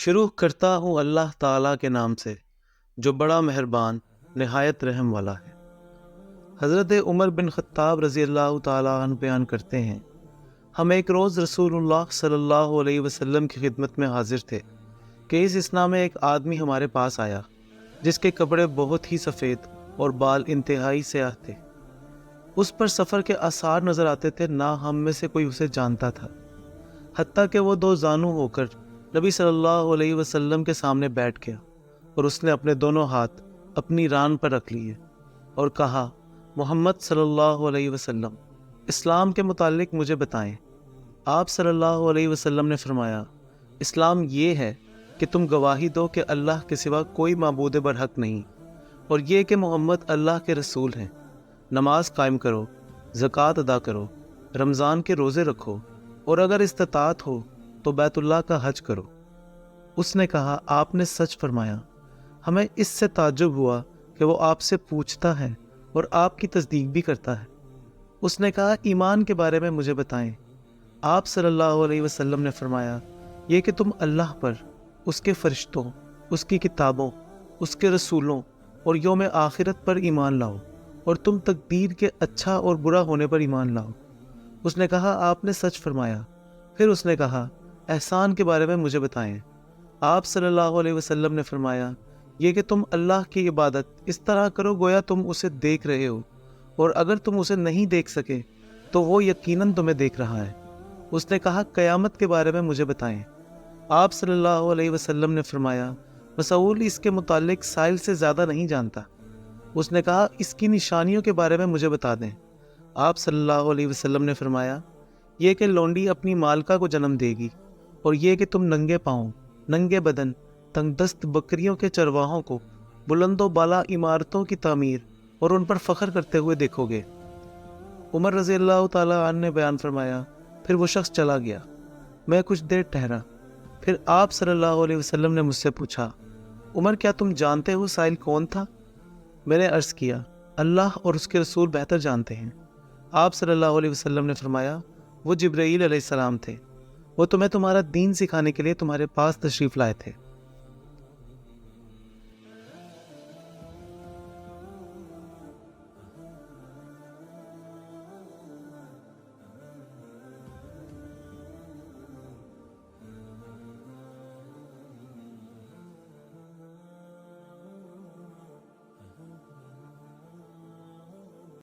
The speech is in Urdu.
شروع کرتا ہوں اللہ تعالیٰ کے نام سے جو بڑا مہربان نہایت رحم والا ہے۔ حضرت عمر بن خطاب رضی اللہ تعالیٰ عنہ بیان کرتے ہیں، ہم ایک روز رسول اللہ صلی اللہ علیہ وسلم کی خدمت میں حاضر تھے کہ اس اثنا میں ایک آدمی ہمارے پاس آیا جس کے کپڑے بہت ہی سفید اور بال انتہائی سیاہ تھے۔ اس پر سفر کے آثار نظر آتے تھے، نہ ہم میں سے کوئی اسے جانتا تھا، حتیٰ کہ وہ دو زانو ہو کر نبی صلی اللہ علیہ وسلم کے سامنے بیٹھ گیا اور اس نے اپنے دونوں ہاتھ اپنی ران پر رکھ لیے اور کہا، محمد صلی اللہ علیہ وسلم، اسلام کے متعلق مجھے بتائیں۔ آپ صلی اللہ علیہ وسلم نے فرمایا، اسلام یہ ہے کہ تم گواہی دو کہ اللہ کے سوا کوئی معبود برحق نہیں، اور یہ کہ محمد اللہ کے رسول ہیں، نماز قائم کرو، زکوٰۃ ادا کرو، رمضان کے روزے رکھو، اور اگر استطاعت ہو تو بیت اللہ کا حج کرو۔ اس نے کہا، آپ نے سچ فرمایا۔ ہمیں اس سے تعجب ہوا کہ وہ آپ سے پوچھتا ہے اور آپ کی تصدیق بھی کرتا ہے۔ اس نے کہا، ایمان کے بارے میں مجھے بتائیں۔ آپ صلی اللہ علیہ وسلم نے فرمایا، یہ کہ تم اللہ پر، اس کے فرشتوں، اس کی کتابوں، اس کے رسولوں اور یوم آخرت پر ایمان لاؤ، اور تم تقدیر کے اچھا اور برا ہونے پر ایمان لاؤ۔ اس نے کہا، آپ نے سچ فرمایا۔ پھر اس نے کہا، احسان کے بارے میں مجھے بتائیں۔ آپ صلی اللہ علیہ وسلم نے فرمایا، یہ کہ تم اللہ کی عبادت اس طرح کرو گویا تم اسے دیکھ رہے ہو، اور اگر تم اسے نہیں دیکھ سکے تو وہ یقیناً تمہیں دیکھ رہا ہے۔ اس نے کہا، قیامت کے بارے میں مجھے بتائیں۔ آپ صلی اللہ علیہ وسلم نے فرمایا، مسعود اس کے متعلق سائل سے زیادہ نہیں جانتا۔ اس نے کہا، اس کی نشانیوں کے بارے میں مجھے بتا دیں۔ آپ صلی اللہ علیہ وسلم نے فرمایا، یہ کہ لونڈی اپنی مالکہ کو جنم دے گی، اور یہ کہ تم ننگے پاؤں، ننگے بدن، تنگ دست بکریوں کے چرواہوں کو بلند و بالا عمارتوں کی تعمیر اور ان پر فخر کرتے ہوئے دیکھو گے۔ عمر رضی اللہ تعالیٰ عنہ نے بیان فرمایا، پھر وہ شخص چلا گیا۔ میں کچھ دیر ٹھہرا، پھر آپ صلی اللہ علیہ وسلم نے مجھ سے پوچھا، عمر کیا تم جانتے ہو سائل کون تھا؟ میں نے عرض کیا، اللہ اور اس کے رسول بہتر جانتے ہیں۔ آپ صلی اللہ علیہ وسلم نے فرمایا، وہ جبرائیل علیہ السلام تھے، وہ تمہیں تمہارا دین سکھانے کے لیے تمہارے پاس تشریف لائے تھے۔